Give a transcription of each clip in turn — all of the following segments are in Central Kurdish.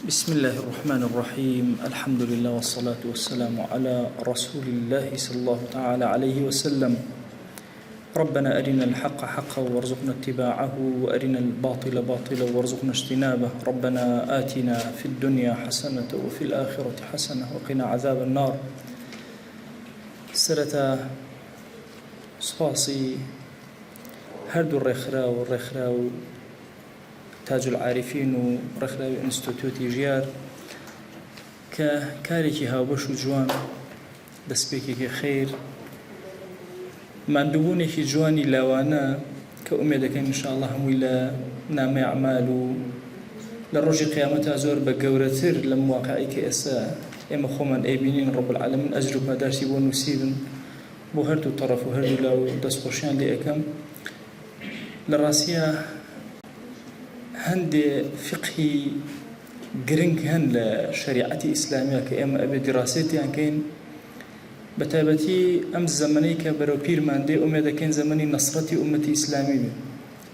بسم الله الرحمن الرحيم الحمد لله والصلاة والسلام على رسول الله صلى الله تعالى عليه وسلم. ربنا أرنا الحق حقا وارزقنا اتباعه وأرنا الباطل باطلا وارزقنا اجتنابه. ربنا آتنا في الدنيا حسنة وفي الآخرة حسنة وقنا عذاب النار. سرتا سپاسی هردو ڕێکخراو تاج العارفین و ڕێکخراوی ئینستیتوتی ژیار کە کارێکی هاوبەش و جوان دەستپێکێکی خێر ماندووبوونێکی جوانی لاوانە کە ئومێدەکەین ئینشاءالله هەمووی لە نامەی ئەعمال و لە ڕۆژی قیامەتا زۆر بە گەورەتر لەم واقعی کە ئێستا ئێمە خۆمان ئەیبینین ڕەب العالەمین ئەجر و پاداشتی بۆ نووسیبن بۆ هەردوو تەڕەف و هەردوو لاو دەستخۆشیان لێ ئەەکەم. لە ڕاستیە هەندێ فقهی گرنگ هەن لە شەریعەتی ئیسلامیە کە ئێمە ئەبێ دیراسەتیان کەین، بە تایبەتی ئەم زەمەنەی کە بەرەو پیرمان دێ ئومێدەکەین زەمەنی نەسڕەتی ئومەتی ئیسلامی بێ.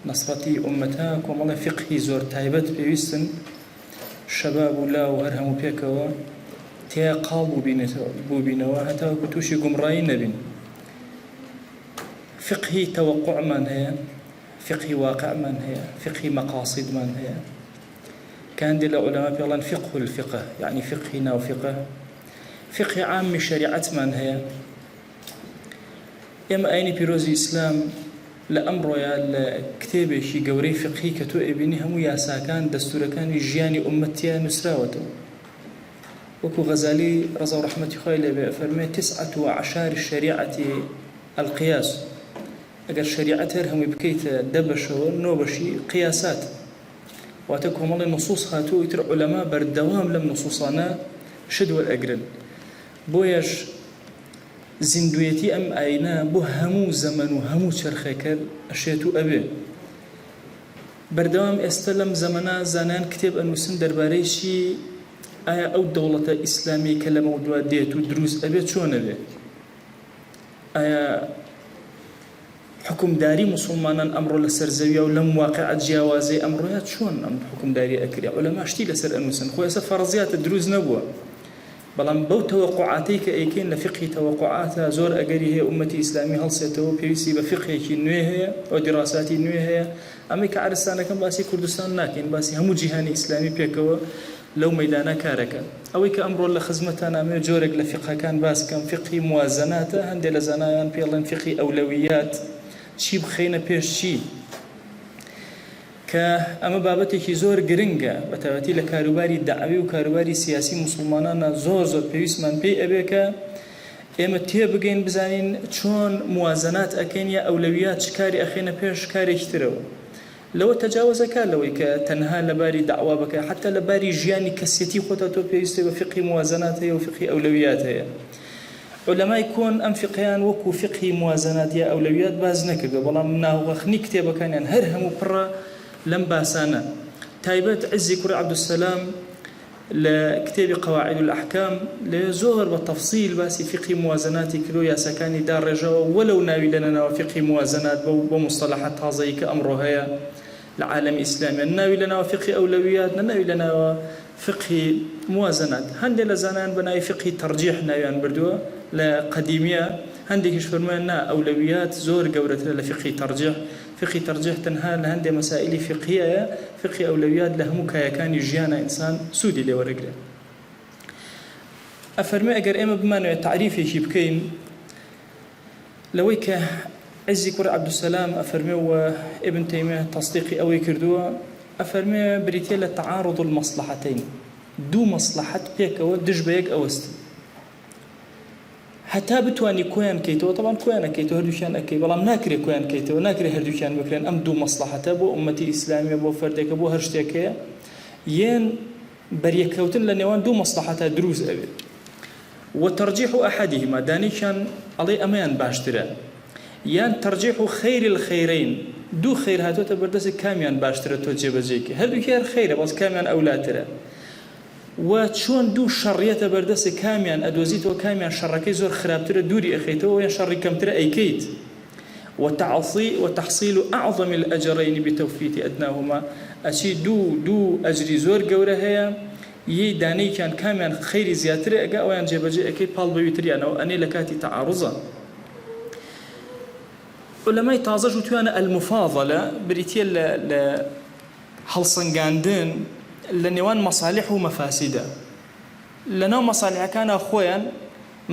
نەسڕەتی ئومەتە کۆمەڵی فقهی زۆر تایبەت پێویستن شەباب و لاو هەر هەموو پێکەوە تێ قاڵ بووبینەوە هەتاوەکو تووشی گومڕایی نەبین. فقهی تەوەقوعمان هەیە، فقهی واقعمان هەیە، فقهی مەقاصدمان هەیە کە هەندێک لە عولەما پێڵەن فقه الفقه، یعنی فقهی ناو فقه. فقهی عامی شریعەتمان هەیە. ئێمە ئاینی پیرۆزی ئیسلام لە ئەمڕۆیە لە کتێبێکی گەورەی فقهی کە تۆ ئەبینی هەموو یاساکان دەستورەکانی ژیانی ئومەتیان نووسراوەتەوە. وەکو غەزالی ڕەزا و ڕەحمەتی خۆی لێبێ فەرمێ 19 الشریعة القياس. ئەگەر شریعەت هەر هەمووی بکەیتە 10 بەشەوە 9 بەشی قیاسات، واتە کۆمەڵی نصوص هاتووە ئیتر عولەما بەردەوام لەم نصوصانە شت وەرئەگرن. بۆیەش زیندویەتی ئەم ئاینە بۆ هەموو زەمەن و هەموو چەرخێکە ئەشێت و ئەبێ. بەردەوام ئێستا لەم زەمەنە زانایان کتێب ئەنووسن دەربارەی چی، ئایا ئەو دەوڵەتە ئیسلامی کە لەمەوە دوا دێت و دروست ئەبێت چۆن ئەبێ، ئایا حکومداری مسلمانان ئەمڕۆ لەسەر زەویە و لەم واقعەت جیاوازەی ئەمڕۆیە چۆن ئەم حکومداری ئەکرێ. عولەما شتی لەسەر ئەنووسن، خۆ ئێستا فەرەزیاتە دروست نەبووە، بەڵام بەو تەوەقوعاتەی کە ئەیکەین لە فقهی تەوەقوعاتە زۆر ئەگەری هەیە ئومەتی ئیسلامی هەڵسێتەوە پێویستی بە فقهێکی نوێ هەیە، ئەو دیراساتی نوێ هەیە. ئەمەی کە عەرستانەکەم باسی کوردستان ناکەین، باسی هەموو جیهانی ئیسلامی پێکەوە لەو مەیدانە کارەکە. ئەوەی کە ئەمڕۆ لە خزمەتان ئەمێ جۆرێک لە فقهەکان باسکەم، فقهی موازەناتە. هەندێک لە زانایان پێڵێن فقهی ئەولەویات، چی بخەینە پێش چی، کە ئەمە بابەتێکی زۆر گرنگە بە تایبەتی لە کاروباری دەعوی و کاروباری سیاسی مسلمانانە زۆر پێویستمان پێی ئەبێ کە ئێمە تێبگەین بزانین چۆن موازەنات ئەکەین یا ئەولەویات چ کاری ئەخێنە پێش کارێکی ترەوە. لەوە تەجاوزەکە لەوەی کە تەنها لەباری دەعوا بکە، حتا لەباری ژیانی کەسێتی خۆتە تۆ پێویستە بە فقهی موازەنات هەیە و فقهی ئەولەویات هەیە. علەمای کۆن ئەم فقهیان وەکو فقهی موازەنات یا ئەولەویات باز نەکردو، بەڵام ناوەخنی کتێبەکانیان هەر هەموو پڕە لەم باسانە. تایبەت عزی کوڕی عەبدولسەلام لە کتێبی قەواعید الأحکام لێ زۆر بە تەفسیل باسی فقهی موازەناتی کردو، یاساکانی داڕێژەوە، وەلەو ناوی لەنەناوە فقهی موازەنات بۆ مصطلحات تازەیی کە ئەمڕۆ هەیە لە عالەمی ئیسلامیە، ناوی لەناوە فقهی ئەولەویات، ناوی لەناوە فقهی موازەنات. هەندێک لە زانایان بە ناوی فقهی تەرجیح ناویان بردووە لە قەدیمیە، هەندێکیش فەرموویان نا ئەولەویات زۆر گەورەترە لە فقهی تەرجیح. فقهی تەرجیح تەنها لە هەندێک مەسائلی فقهیەیە، فقهی ئەولەویات لە هەموو کایەکانی ژیانە ئینسان سوودی لێ وەرەگرێت. ئەفەرمێ ئەگەر ئێمە بمانەوێت تعریفێکی بکەین لەوەی کە عزی کوڕی عەبدولسەلام ئەفەرمێ و ئیبن تەیمیە تەصدیقی ئەوەی کردووە، ئەفەرمێ بریتێ لە تەعارض المەصلحەتەین، دوو مەصلحەت پێکەوە دژ بە یەک ئەوەستن، هەتا بتوانی کۆیان کەیتەوە. طبعاً کۆیان ئەکەیتەوە، هەردووکیان ئەکەی، بەڵام ناکرێت کۆیان کەیتەوە، ناکرێت هەردووکیان بکرێن. ئەم دوو مەصلحەتە بۆ ئومەتی ئیسلامیە، بۆ فەردێکە، بۆ هەر شتێکەیە، یەن بەریەکەوتن لە نێوان دوو مەصلحەتە دروست ئەبێت. وتەرجیح ئەحەدیهما، دانیشان ئەڵێ ئەمەیان باشترە، یان تەرجیح خەیر الخەیرەین، دوو خەیر هاتوۆتە بەردەست کامیان باشترە تۆ جێبەجێکە، هەردووکیان خەیرە بەس کامیان ئەولاترە. و چۆن دوو شەڕیەتە بەردەست کامیان ئەدۆزیتەوە، کامیان شەڕەکەی زۆر خراپترە دووری ئەخەیتەوە، یان شەڕی کەمترە ئەیکەیت. وتحصيل أعظم الأجرين بتوفيت أدناهما، أشي دو أجري زور جورة هي یەی دانەیەکیان کامیان خەیری زیاترە ئەگا ئەویان جێبەجێ ئەەکەی پاڵ بەوی تریانەوە ئەنێ لە کاتی تەعاڕوزە. علەمای تازەش وتوانە ئەلمفاضەلە بریتیە لە هەڵسەنگاندن لە نێوان مەصالح و مەفاسیدە. لەناو مەصالحەکانە خۆیان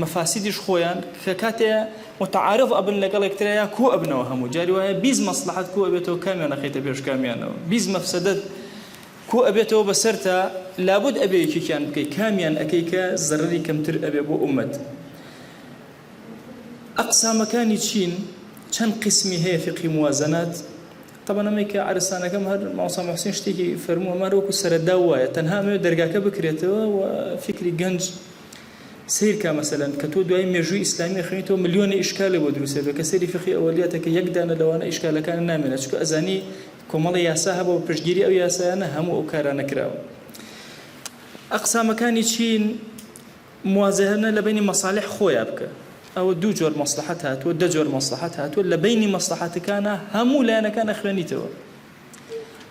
مەفاسیدیش خۆیان کە کاتێ متعارض ئەبن لەگەڵ یەکترەیە کۆ ئەبنەوە هەموو جاری وایە 20 مەصلحەت کۆ ئەبێتەوە کامیان نەخەیتە پێش کامیانەوە 20 مەفسەدەت کۆ ئەبێتەوە بەسەرتە لابد ئەبێ یەکێکیان بکەی کامیان ئەەکەی کە زەرەری کەمتر ئەبێ بۆ ئومەت. ئەقسامەکانی چین چەند قسمی هەیە فقهی موازنات. طبعا ئەمەی کە عرستانەکەم هەر ماوەسا مەحسین شتێکی فەرمووە مەرە وەکو سەرەتدا وایە تەنها ئەمەوێ دەرگاکە بکرێتەوە و فکری گەنج سیرکە مەسەلەن کە تۆ دوای مێژووی ئیسلامی خوێنیتەوە ملیۆنی ئیشکالێ بۆ دروستێ بێ کە سەیری فقهی ئەوەلیاتەکە یەک دانە لەوانە ئیشکالەکان نامێنێت چونکە ئەزانی کۆمەڵی یاسا هەبوو پشتگیری ئەو یاسایانە هەموو ئەو کارانە کراوە. ئەقسامەکانی چین موازنە لە بینی مەصالح خۆیان بکە. ئەوە دوو جۆر مەصلحەت هاتووە دە جۆر مەصلحەت هاتووە لە بینی مەصلحەتەکانە هەموو لایەنەکانە خوێنیتەوە.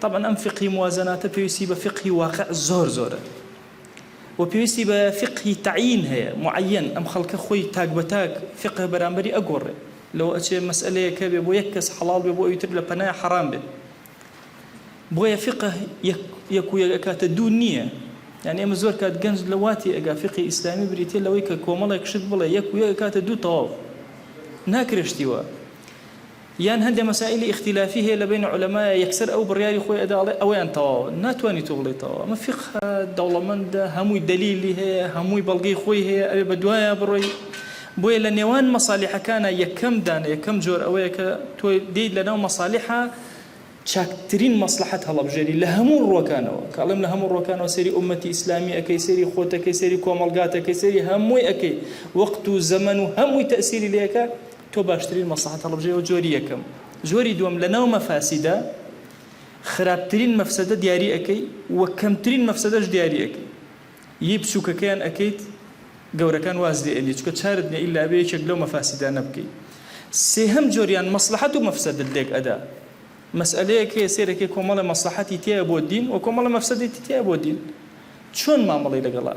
طبعا ئەم فقهی موازناتە پێویستی بە فقهی واقع زۆرە و پێویستی بە فقهی تعیین هەیە معەن ئەم خەڵکە خۆی تاک بە تاک فقه بەرامبەری ئەگۆڕێ لەوە ئەچێ مەسئلەیەکە بێ بۆ یەک کەس حەڵاڵ بێ بۆ ئەوی تر لە پەنای حەرام بێ. بۆیە فقه یەک و یەک ئەکاتە دوو نییە. يعني ئەمە زۆر کات گەنج لە واتی ئەگا فقهی ئیسلامی بریتێ لەوەی کە کۆمەڵێک شت بڵێ یەک و یەک ئەکاتە دوو تەواو ناکرێشتیوە. یان هەندێک مەسائلی اختلافی هەیە لە بین عولەمایە یەکسەر ئەو بڕیاری خۆی ئەداڵێ ئەویان تەواوە ناتوانانی تۆ بڵێ تەواو. ئەمە فقه دەوڵەمەندە هەمووی دەلیلی هەیە هەمووی بەڵگەی خۆی هەیە ئەوێ بە دوایە بڕۆی. بۆیە لە نێوان مەصالحەکانە یەکەم دانە یەکەم جۆر ئەوەیە کە تۆ دێیت لەناو مەصالحە چاکترین مەصلحەت هەڵەبژێری لە هەموو ڕۆکانەوە کاڵم لە هەموو ڕۆکانەوە سەری ئومەتی ئیسلامی ئەەکەی سەری خۆتەکەی سەری کۆمەڵگاتەکەی سەری هەمووی ئەەکەی وەقت و زەمن و هەمووی تەئسیری لێەکە تۆ باشترین مەصلحەت هەڵەبژێرەوە. جۆری یەکەم. جۆری دووەم لەناو مەفاسیدە خراپترین مەفسەدە دیاری ئەەکەی و کەمترین مەفسەدەش دیاری ئەەکەی. یی بچووکەکەیان ئەەکەیت گەورەکان واز لێ چونکە چارت نیە ئیلا بێ یەکێک لەو مەفاسیدانە بکەیت. سێهەم جۆریان مەصلحەت و مەفسەدە لێک ئەدا. مسئلەیەک هەیە سێرەکەی کۆمەڵە مەصلحەتی تێیە بۆ دین و کۆمەڵە مەفسەدەتی تێیە بۆ دین. چۆن مامەڵەی لەگەڵا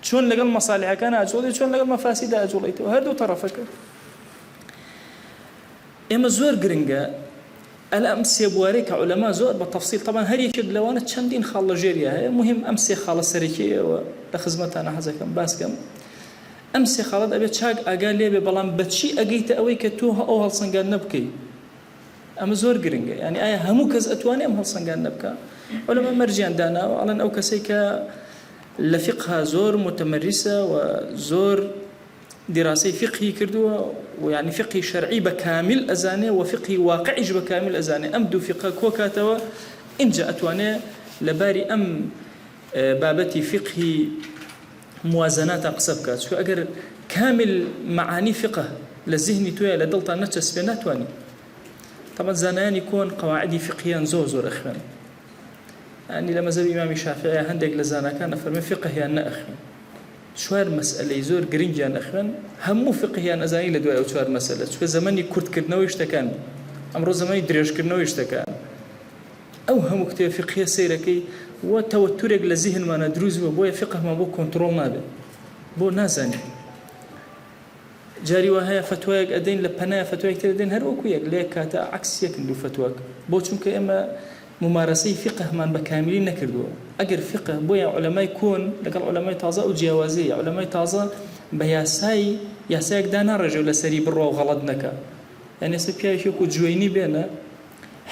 چۆن لەگەڵ مەصالحەکان ئاجۆڵی چۆن لەگەڵ مەفاسیدە ئاجۆڵیتەوە هەردوو تەرەفەکە. ئێمە زۆر گرنگە ئەلا ئەم سێ بوارەی کە عولەما زۆر بە تەفسیل طبعا هەر یەکێک لەوانە چەندین خاڵ لە ژێریە هەیە مهم ئەم سێ خاڵە سەرەکیەوە لە خزمەتانە حەزەکەم باسکەم. ئەم سێ خاڵەت ئەبێت چاک ئاگا لێبێ بەڵام بەچی ئەگەیتە ئەوەی کە تۆ ئەو هەڵسەنگاندنە بکەیت. ئەمە زۆر گرنگە یعنی ئایا هەموو کەس ئەتوانێ ئەم هەڵسەنگاندنە بکە. عولەما مەرجیان داناوە ئەڵێن ئەو کەسەی کە لە فقه زۆر متمەریسە و زۆر دراسی فقهی کردووە و يعني فقهی شرعی بەکامل ئەزانێ و فقهی واقعیش بەکامل ئەزانێ ئەم دوو فقه کۆکاتەوە اینجا ئەتوانێ لەباری ئەم بابەتی فقهی موازناتە قسە بکات. چونکە ئەگەر کامل معانی فقه لە ذهنی تۆیە لە دڵتان نەچەسبێ ناتوانێت. طبعا زانایانی کۆن قواعدی فقهیان زۆر ئەخوێن. يعني لە مەذهب ئیمامی شافعی هەندێک لە زاناکان ئەفەرمێ فقهیان نەئەخوێن. چوار مەسئلەی زۆر گرنگیان ئەخوێن هەموو فقهیان ئەزانی لە دوای ئەو چوار مەسئلە چونکە زەمەنی کورتکردنەوەی شتەکان ئەمڕۆ زەمەنی درێژکردنەوەی شتەکان ئەو هەموو کتێب فقهیە سەیرەکەی و تەوەتورێک لە ذهنمانە دروست بووە بۆیە فقهمان بۆ کۆنتڕۆڵ نابێت بۆ نازانێت. جاری وهەیە فتوایەک ئەدەین لە پەنایە فتوایەک تر دەدەین هەر وەکو یەک لێک کاتە عەکس یەکن دوو فتواک بۆ چونکە ئێمە ممارسەی فقهمان بەکاملی نەکردووە. ئەگەر فقه بۆیە عولەمای کۆن لەگەڵ عولەمای تازە ئەو جیاوازەیە عولەمای تازە بە یاسایەکدا ناڕێژێ و لەسەری بڕۆ و غەڵەت نەکا. یعنی ئێستا پیاوێکی وەکو جوێنی بێنە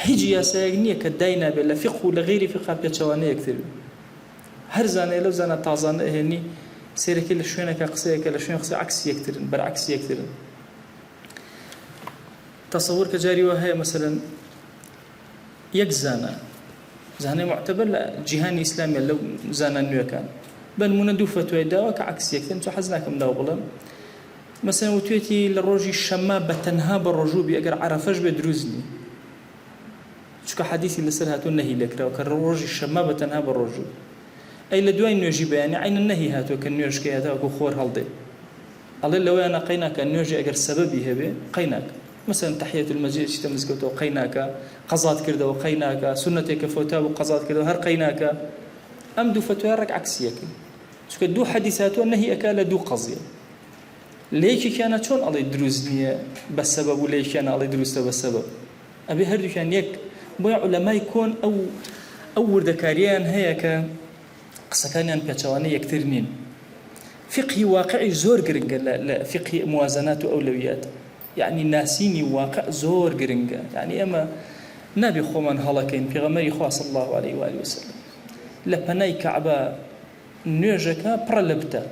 هیچ یاسایەک نییە کە دای نابێت لە فقه و لە غەیری فقه پێچەوانە یەکتر هەر زانەیە لەو زانە تازانە ئەهێنی سێرەکەی لە شوێنەکە قسەیەکە لە شوێن قسە عەکس یەکترن بەرعەکس یەکترن. تەسەوور کە جاری وە هەیە مەسەلەن یەک زانەی معتەبەر لە جیهانی ئیسلامیە لەو زانە نوێەکان بەنمونە دوو فتوای داوە کە عەکس یەکترن چۆ حەز ناکەم داو بڵێم مەسەلەن وتوێتی لە ڕۆژی شەممە بەتەنها بە ڕۆژوو بی ئەگەر عەرەفەش بێ دروست نی چونکە حەدیثی لەسەر هاتوو نەهی لێکراوە کە ڕۆژی شەممە بەتەنها بە ڕۆژوو ئەی لە دوای نوێژی بەیانی عینە نەهی هاتووە کە نوێژکە هاتووە خۆر هەڵدێ ئەڵێ لەوەیانە قەیناکە نوێژی ئەگەر سەبەبی هەبێ قەیناکە مثلا تحية المسجد شتا مزگەوتەوە قەیناکە قەزات کردەوە قەیناکە سنەتێکە فۆتا بوو قەزات کردەوە هەر قەیناکە ئەم دوو فتوایە ڕێک عکسیەکەن چونکە دوو حەدیث هاتووە نەهی ئەکا لە دوو قەزیە لە یەکێکیانە چۆن ئەڵێ دروست نییە بە سەبەب و لە یەکیانە ئەڵێ دروستە بە سەبەب ئەبێ هەردووکیان یەک بۆیە عولەمای کۆن ئەو وردەکاریان هەیە کە قسەکانیان پێچەوانە یەکتر نین فقهی واقعی زۆر گرنگە لە فقهی موازنات و ئەولەویات یعنی ناسینی واقع زۆر گرنگە یعنی ئەمە نابێ خۆمان هەڵەکەین پێغەمبەری خوا صلی الله علیه و آله وسلم لە پەنای کەعبە نوێژەکە پڕە لە بتە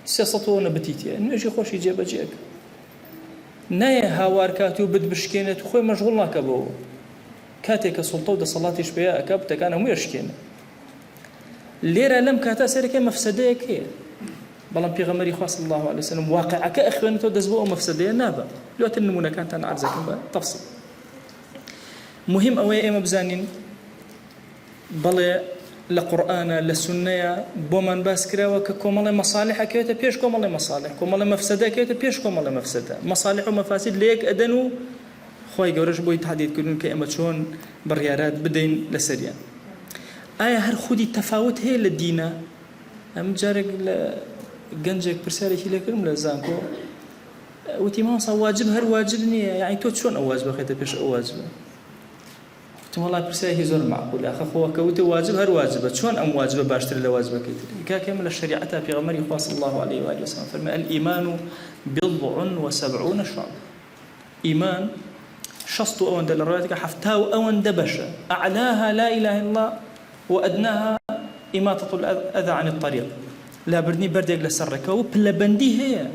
300 بتیتە نوێژی خۆشی جێبەجێکە نایە هاوار کاتی و بتبشکێنێت و خۆی مەشغوڵ ناکە بەوە کاتێک کە سوڵتە و دەسەڵاتیش پێیە ئەکا بتەکان هەمووی ئەشکێنە لێرە لەم کاتا سەرەکەی مەفسەدەیەک هەیە بەڵام پێغەمبەری خوا صلی الله علیه وسلم واقعەکە ئەخوێنێتەوە دەست بۆ ئەو مەفسەدەیە نابە دواتر نمونەکانتان عەرزەکەم بە تەفسیل مهم ئەوەیە ئێمە بزانین بەڵێ لە قورئانە لە سوننەیە بۆمان باس کراوە کە کۆمەڵی مەصالحەکەوێتە پێش کۆمەڵی مەصالح کۆمەڵی مەفسەدەکەوێتە پێش کۆمەڵی مەفسەدە مەصالح و مەفاسید لە یەک ئەدەن و خۆی گەورەش بۆی تحدیدکردن کە ئێمە چۆن بڕیارات بدەین لەسەریان ئایا هەر خودی تەفاوت هەیە لە دینە ئەم جارێک لە گەنجێک پرسیارێکی لێکردم لە زانکۆ وتی مامۆستا واجب هەر واجب نییە یعنی تۆ چۆن ئەو واجبە خێتە پێش ئەو واجبە وتم وڵای پرسیارێکی زۆر معقولە ئەخە خۆ کەوتە واجب هەر واجبە چۆن ئەم واجبە باشتر لە واجبەکەی تر کاکەمە لە شریعەتە پێغەمبەری خوا صلی الله علیه و آله وسلم فەرمووی الإیمان بضع وسبعون شعبة إيمان شصت أوند للروايات حفتاو أوند بشة أعلاها لا إله إلا الله وأدناها إماطة الأذى عن الطريق لا بردني بردك لسرك وبلا بندي هي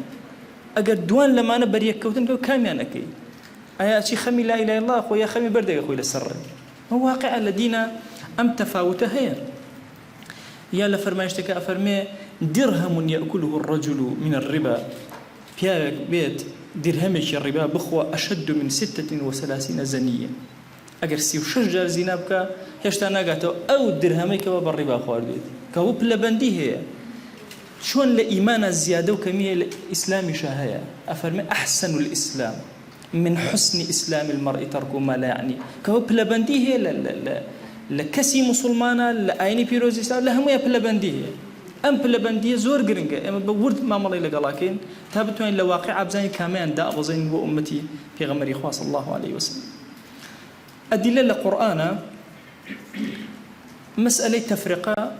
أجر دوان لما أنا بريك كوتن كو كاميان أكيد أي شيء خمي لا إله إلا الله أخويا خمي بردك أخوي لسرك هو واقع الذين أم تفاوته هي يا لفرمايشتك أفرمي درهم يأكله الرجل من الربا بيت درهمش الربا بخوة أشد من 36 زنية أجر سيو شجر زينابك هشتا ناقاته أو درهميك بالربا خوارديد كهو بلا بندي هي شون لإيمان الزيادة وكمية الإسلام شاهية أفرمي أحسن الإسلام من حسن إسلام المرء ترك ما لا يعني كهو بلا بندي هي لكسي مسلمانا لأيني بيروز إسلام لهم يا بلا بندي هي أم بلا بندي زور قرنقة أما بورد ما مالي لقلاكين تابتوين لواقع بزاني كامان دا أبوزين وأمتي في غمري خوا صلى الله عليه وسلم أدلة القرآن مسألة تفرقة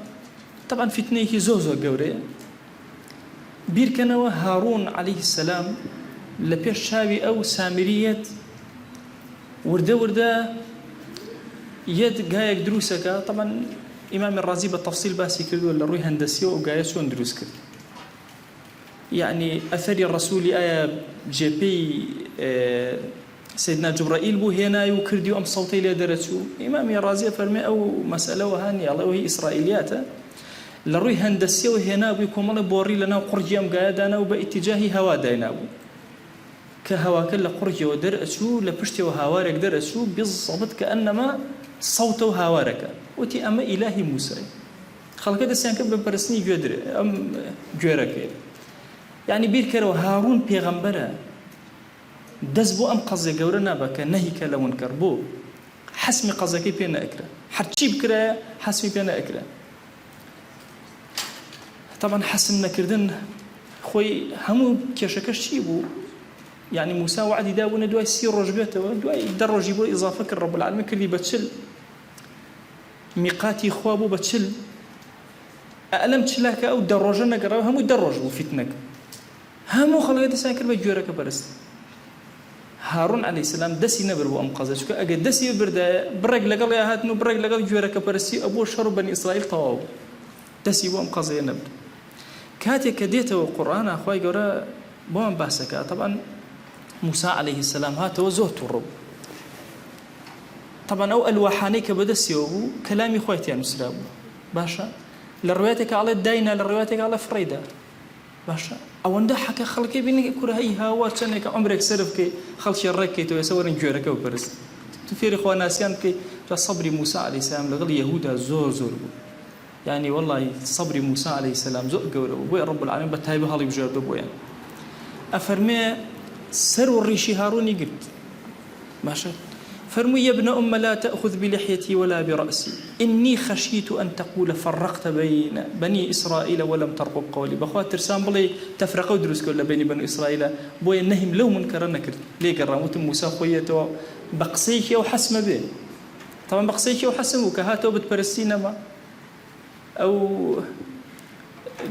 طبعا فتنة زوزو قوري بيركنوا هارون عليه السلام لبيش شاوي أو سامرية ورده يد قايق دروسك طبعا إمام الرازي بالتفصيل باسي كردو لروي هندسية وقايا شون دروس كرد يعني أثري الرسول آية جي بي سيدنا جبرائيل بو هنا وكردي أم صوتي لدرسو إمام الرازي فرمي أو مسألة وهاني الله وهي إسرائيليات لروي هندسية وهنا بيكون مالي بوري لنا وقرجي أم قايدانا وباتجاه هوا داينا كهواك لقرجي ودرسو لبشتي وهوارك درسو بالضبط كأنما صوته هوارك وتي أما إلهي موسى خلق هذا سيان كبر برسني جدر أم جورك يعني بيركر وهارون بيغمبرة دزبو أم قصي جورنا بك نهي كلا منكر بو حسمي قصي بينا أكره حتشيب كره حسمي بينا أكره طبعا حسمنا كردن خوي همو كشكش شيبو يعني موسى وعد يداونا دواي سير رجبته دواي درج يبو إضافة كالرب العالمين كلي بتشل ميقاتي خوابو بتشل ألم تشلاك أو دروجنا قرأوا هم يدرجوا فتنك هم خلقت ساكر بجورك برست هارون عليه السلام دسي نبر وأم قزش أجد دسي بردا برق لقال يا هات نو برق لقال جورك برستي أبو شر بني إسرائيل طواو دسي وأم قزي نبر كاتي كديته القرآن أخوي جورا بوم بحثك طبعا موسى عليه السلام هات وزهت الرب طبعا أو الوحانيك بدسيو كلامي خويتي أنا سلام باشا للروايتك على الدينة للروايتك على فريدة باشا أو عنده حكى خلقي بيني كره هي هوا كأنك عمرك سرف كي خلش الركي تو يسوي نجورك وبرس تفير إخوان ناسيان كي صبري موسى عليه السلام لغلي يهودا زور يعني والله صبري موسى عليه السلام زور جوره وبوي رب العالمين بتهيبه هالي بجرد بويا أفرمي سر الريشي هارون قلت ماشي فرموا يا ابن أم لا تأخذ بلحيتي ولا برأسي إني خشيت أن تقول فرقت بين بني إسرائيل ولم ترقب قولي بخوات ترسام بلي تفرقوا دروس كل بين بني إسرائيل بوي النهم لو منكر نكر ليه قرموت موسى خويته بقسيك وحسم به طبعا بقسيك وحسم وكهاتو بتبرسينا ما أو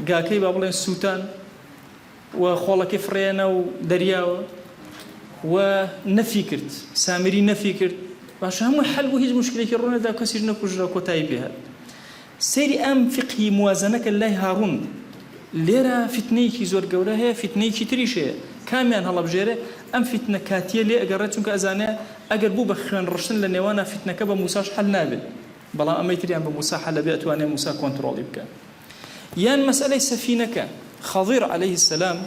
قاكي بابلين السوتان وخولك فرينا ودرياوه ونفي كرت سامري نفي كرت باش هم حل وهيج مشكله كرونا دا كسر نكوجرا كوتاي بها سيري ام فقهي موازنه الله هارون ليرا فتنه كي زور قوله هي فتنه كي تريشه كاميان هلا بجيره ام فتنه كاتيه لي اقرتون كازانه اقر بو بخن رشن لنيوانا فتنه كبا موسى حل نابل بلا امي تري ام موسى حل بيت وانا موسى كنترول يبكى يان مساله سفينه خضير عليه السلام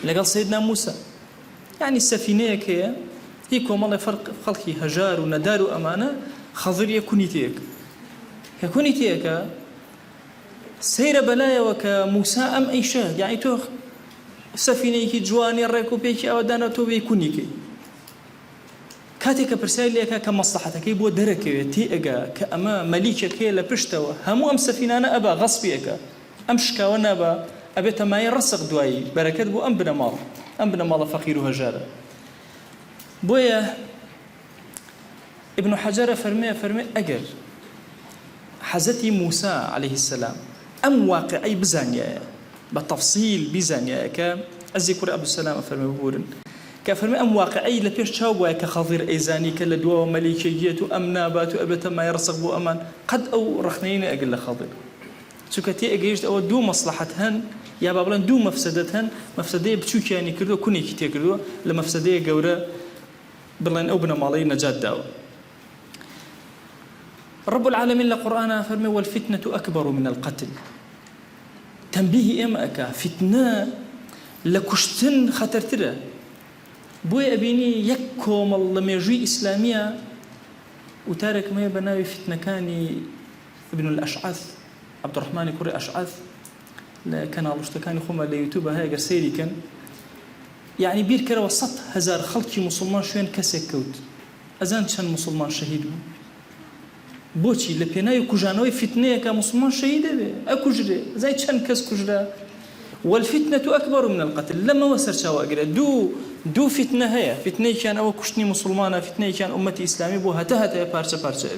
لقال سيدنا موسى يعني السفينة كي هيكم الله فرق خلقي هجار وندار وأمانة خضر يكونيتيك ككونيتيك سير بلايا وكموسى أم أي شيء يعني تو سفينة كي جواني الركوب بيكي أو دانا تو بيكونيكي كاتك برسائل لك كمصلحتك يبو درك تيجا كأما مليكة كي لبشتوا همو أم سفينة أنا أبا غصبيك أمشكا وأنا أبا أبيت ما يرسق دواي بركات بو أم بنا مال أم بنا مال فقير وهجارة بويا ابن حجر فرمي أجر حزتي موسى عليه السلام أم واقعي بزانيا بالتفصيل بزانيا كأذكر أبو السلام فرمي بورن كفرمي أم واقعي لبيش شاوبوا كخضير أيزاني كالدواء ومليكيات وأم نابات وأبيت ما يرسق بو أمان قد أو رخنين أجل خضير سكتي أجيش أو دو مصلحتهن يا بابلان دو مفسدتهن مفسدية بتشوك يعني كردو كوني كتير كردو لمفسدية جورة بلان أبنا مالي نجات داو رب العالمين لقرآن فرمي والفتنة أكبر من القتل تنبيه إمأك فتنة لكشتن خطرتره بوي أبيني يكوم الله ميجي إسلامية وتارك ما يبناوي فتنة كاني ابن الأشعث عبد الرحمن كوري أشعث كان على خما ليوتيوب هاي قرسيري كان يعني بير كرا وسط هزار خلقي مسلمان شوين كسك كوت أزان شان مسلمان شهيد بوشي لبيناي كوجانوي فتنة كمسلمان شهيد أكوجري زي شان كس كوجرا والفتنة أكبر من القتل لما وصل شواقر دو فتنة هي فتنة كان أو كشني مسلمانة فتنة كان أمتي إسلامي بو هتا بارشة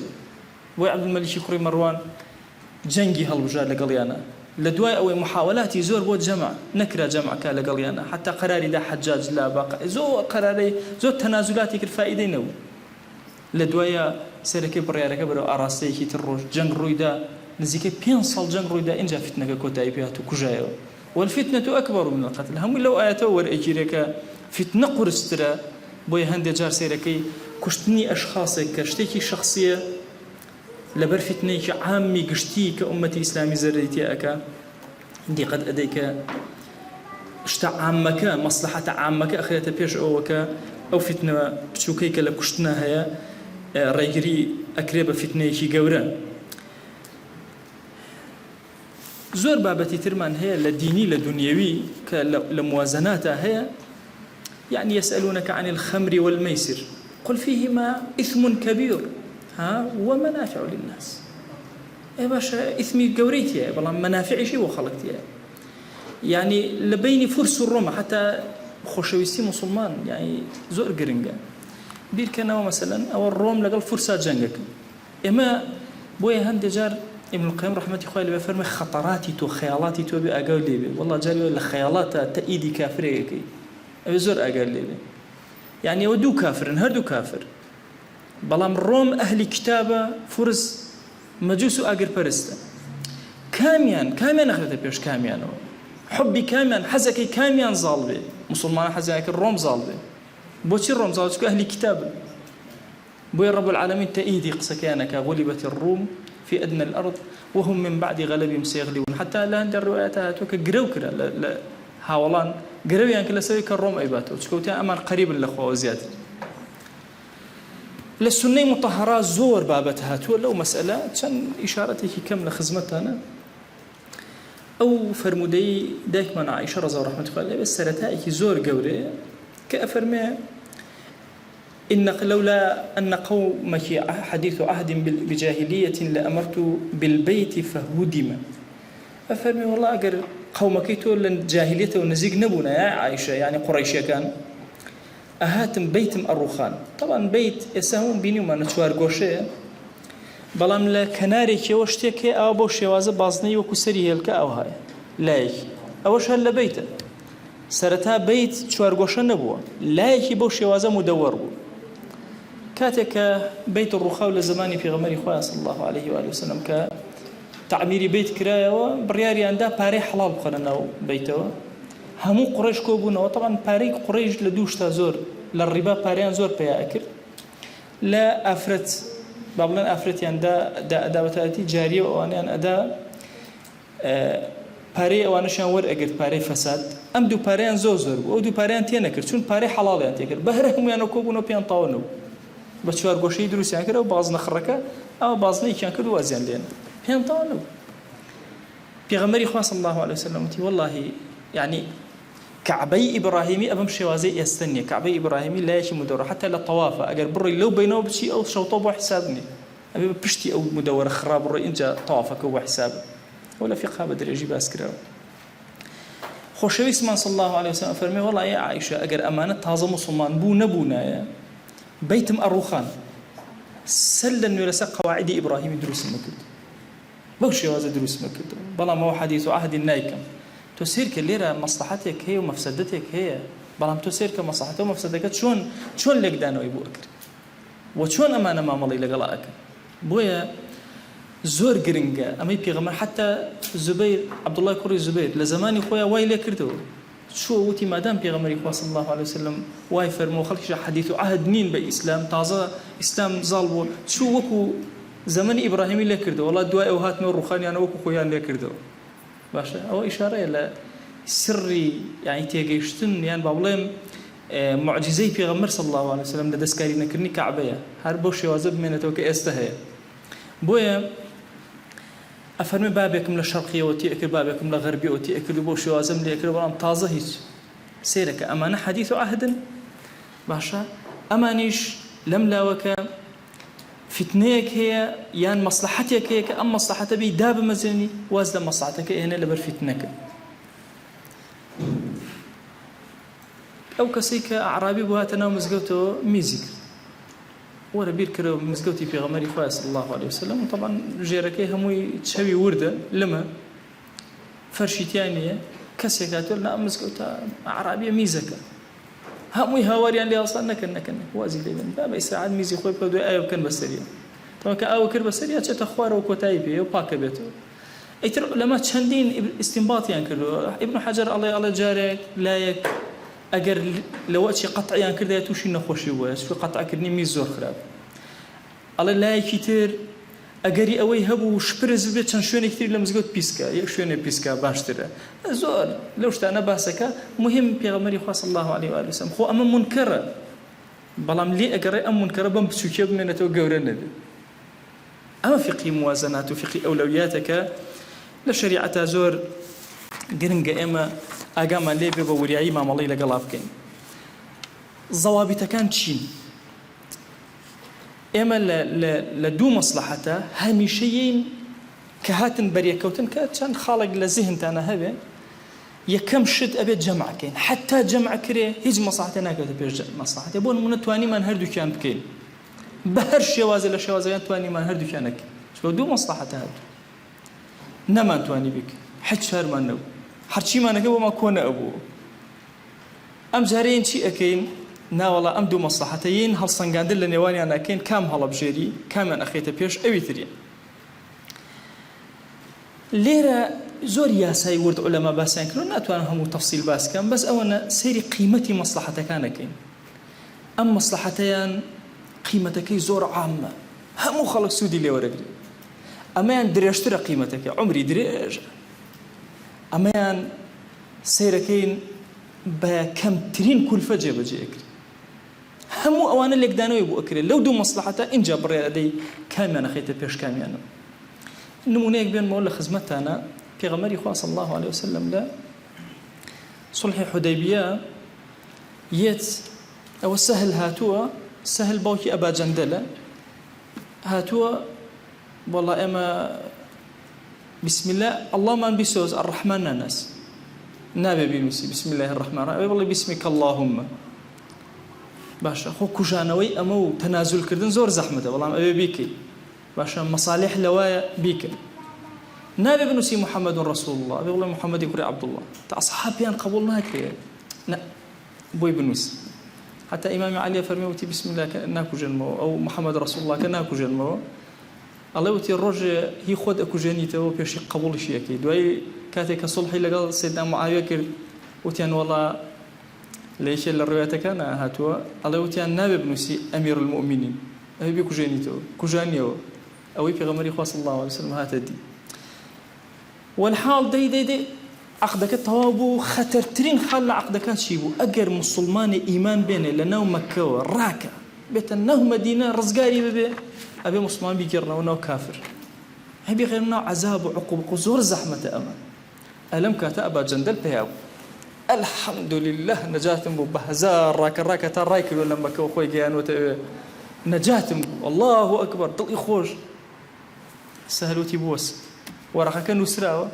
بو عبد الملك كوري مروان جنگي هالوجار لقليانا لدواء أو محاولات زور بود جمع نكرة جمع كالقليانا حتى قراري دا حجاج لا باقي زو قراري زو تنازلاتي كالفائدة نو لدواء سيركي بريارك برو أراسيكي تروج جنگ رويدا نزيكي بينصل جنگ رويدا إنجا فتنة كوتاي بيهاتو كجايو والفتنة أكبر من القتل هم لو آياتو ورأيكيريكا فتنة قرسترا بوي هندي جار سيركي كشتني أشخاصك كشتيكي شخصية لبر فتنة عامي قشتي كأمتي إسلامي زريتي أكا دي قد أديك اشتا عامك مصلحة عامك أخيرا بيش أو فتنة بشوكيك لكشتنا هيا ريجري أكريبا فتنة كي قورا زور بابتي ترمان هي لديني لدنيوي لموازناتها هي يعني يسألونك عن الخمر والميسر قل فيهما إثم كبير ومنافع للناس يا باشا إثمي قوريتي والله منافعي شيء وخلقتي يعني لبيني فرس الروما حتى خوشويستي مسلمان يعني زور قرنجا بير كانوا مثلا أو الروم لقال فرصة جنجك إما بويا هندي جار ابن القيم رحمة الله عليه بفرمي خطراتي تو خيالاتي تو بأقول لي والله جاري الخيالات تأيدي كافريك أبي زور أقول لي يعني ودو كافر هردو كافر بلام روم أهل كتابة فرس مجوسو أجر برستا كاميان أخذت بيش كاميان حبي كاميان حزكي كاميان ظالبي مسلمان حزكي الروم ظالبي بوشي الروم ظالبي أهل كتابة بوي رب العالمين تأيدي قسكيانك غلبت الروم في أدنى الأرض وهم من بعد غلبهم سيغلبون حتى لا عند الروايات توك قرو كده لا هاولان قرو يعني كلا سوي كالروم أيباتو تشكوتي أمان قريب للأخوة وزيادة للسنة مطهرات زور بابتها لو مسألة كان إشارتي كم لخزمتها أنا أو فرمودي دايك من عائشة رضي الله عنها بس سرتائك زور قوري كأفرمي إن لولا أن قومك حديث عهد بجاهلية لأمرت بالبيت فهدم. أفرمي والله أجر قومك تقول الجاهلية ونزيق نبونا يا عائشة يعني قريش كان أهاتم بيتم الرخان. طبعا بيت يساهم بيني وما نتوار قوشة بلام لا كناري كي وشتك أو بوشي وازا بازني وكسري هلك أو هاي لايك أوش هلا بيته سرتها بيت شوار قوشة نبوه لايك بوشي وازا مدور بو كاتك بيت الرخاء لزماني في غمر إخوة صلى الله عليه وآله وسلم كتعميري بيت كرايا وبرياري عنده باري حلال بخلنا بيته همو قريش كوبونا وطبعا باري قريش لدوش تازور للربا باريان زور بيا أكل لا أفرت بابلان أفرت يعني دا أداوتاتي جارية وأنا أدا باري وأنا شان ور أجر باري فساد أم دو باريان زور أو دو باريان تينا كر شون باري حلال يعني تكر بهرهم يعني كوبونا بيان طاونو بشوار قوشي دروس يعني كده وبعض نخركه أو بعض ليك يعني كده وازين لين بيان طاونو بيغمري خاص صلى الله عليه وسلم والله يعني كعبي إبراهيمي أبم شوازي يستني كعبي إبراهيمي لا يشي مدورة حتى للطوافة أجر بري لو بينه بشي أو شوطوب وحسابني أبي بشتي أو مدورة خراب بري إنجا طوافك وحساب ولا في قابة درجي باسكرا خوشوي اسمان صلى الله عليه وسلم فرمي والله يا عائشة أجر أمانة تازم مسلمان بو نبونا يا بيتم الروخان سلن ورسا قواعد إبراهيم دروس مكد بوشي وازا دروس مكد بلا ما هو حديث عهد النايكم تسير كليرة مصلحتك هي ومفسدتك هي بلام تسير كمصلحتك ومفسدتك شون لك دانو يبو أكر وشون أمانة ما مالي لقلاء أكر بويا زور قرنقا أمي بيغمر حتى زبير عبد الله كوري زبير لزماني خويا واي لكردو شو وتي مادام بيغمر صلى الله عليه وسلم واي فرمو خلق حديث عهد نين بإسلام تازا إسلام ظالبو شو وكو زمن إبراهيمي لكردو والله دواء وهات نور رخاني أنا وكو خويا لكردو باشا أو إشارة إلى سري يعني تيجيشتن يعني بقولهم معجزة في غمر صلى الله عليه وسلم لدسكاري نكرني كعبية هربوش يوازب من توك استهيا بويا أفرمي بابكم للشرقية وتأكل بابكم للغربية وتأكل بوش يوازم لي أكل برام طازة هيك سيرك أمانة حديث عهد باشا أمانيش لم لاوك فتنيك هي يعني مصلحتك هي كأم مصلحتك بي داب مزني وازد مصلحتك هنا لبر فتنك أو كسيك أعرابي بوهاتنا ومزقوته ميزيك ولا بيركرو مزقوتي في غمري خواه صلى الله عليه وسلم وطبعا جيركي هموي تشوي وردة لما فرشيتيانية كسيكاتو لنا مزقوتا أعرابية ميزكا هموي هاوريان اللي أصلا نكن وازي ليبن بابا يساعد ميزي خوي بكدو آيو كان بسرية طبعا كآيو كر بسرية تشتا خواره وكوتاي بيه وباكا بيتو ايتر لما تشندين استنباط يعني كردو ابن حجر الله جارك لايك اگر لوقتي قطع يعني كردا توشي نخوشي واش في قطع كرني ميز زور خراب الله لايك يتر اگري اوي هبو شبرز بيت شنو كثير لمزغوت بيسكا يشوني بيسكا باشتر زور لوش انا باسكا مهم بيغمري صلى الله عليه واله وسلم خو اما منكر بلام لي اگري ام منكر بم بسوكيب من تو غورن اما فقه موازنات وفقه اولوياتك لشريعه زور جرنجا اما اقام لي بورياي ما مالي لقلابكين ضوابط كان تشين اما لدو مصلحته هميشيين كهاتن بريكوتن كان خالق لذهن تانا هبه يكم شد ابي جمع كين حتى جمع كري هيج مصلحتنا كده بيج مصلحته بون من تواني من هردو كان بكين بهر شواز لشوازيان تواني من هردو كانك شو دو مصلحته هاد نما تواني بك حد شهر ما نو حرشي ما نكبو ما كون ابو ام زارين شي اكين نا والله ام دو مصلحتين هل صنقاندل لنيواني انا كين كام هلا بجيري كام ان اخيته بيش اوي ثري ليرة زور ياساي ورد علماء باسان كانوا ناتوان هم تفصيل باس كان بس اونا سيري قيمتي مصلحتك انا كين ام مصلحتين قيمتك زور عامه همو خلق سودي لي ورقري امان دريشتر قيمتك عمري دريج امان سيركين بكم ترين كل فجأة بجي أكري همو أوان اللي قدانو يبو أكري لو دو مصلحته إن جاب رأي لدي كاميانا خيطة بيش كاميانا نمونيك بين مولا خزمتانا في غمري خواه صلى الله عليه وسلم لا صلح حديبية يت أو السهل هاتوا سهل باوكي أبا جندلة هاتوا والله أما بسم الله اللهم بسوز الرحمن الناس نابي بنوسي بسم الله الرحمن الرحيم والله باسمك اللهم باشا خو كوجانوي أمو تنازل كردن زور زحمته والله أبي بيكي باشا مصالح لوايا بيك نابي بنوسي محمد رسول الله أبي والله محمد يقول عبد الله أصحابي أن قبولنا كي لا بوي بنوسي حتى إمام علي فرمي وتي بسم الله كأنكو جنمو أو محمد رسول الله كأنكو جنمو الله وتي الرجل هي خود أكو جنيته وبيشي قبول شيء أكيد دواي كاتك صلحي لقال سيدنا معاوية كر وتيان والله ليش الرواية كان هاتوا الله وتيان نابي بنوسي أمير المؤمنين أبي بيكو جنيته كوجانيو أو في غمري خاص الله عليه وسلم هاتدي والحال دي عقدك التوابو خطر ترين خل عقدك شيبو أجر مسلمان إيمان بينه لأنه مكة راكع بيت أنه مدينة رزقاري ببي أبي مسلمان بيجرنا ونو كافر هبي غيرنا عذاب وعقوبة قزور زحمة أمان ألم كاتا أبا جندل بياو الحمد لله نجاة بهزار راكا ترايكل ولا مكة وخوي جيان نجاة الله أكبر طلقي خوش سهلوتي بوس ورقا كانوا سراوة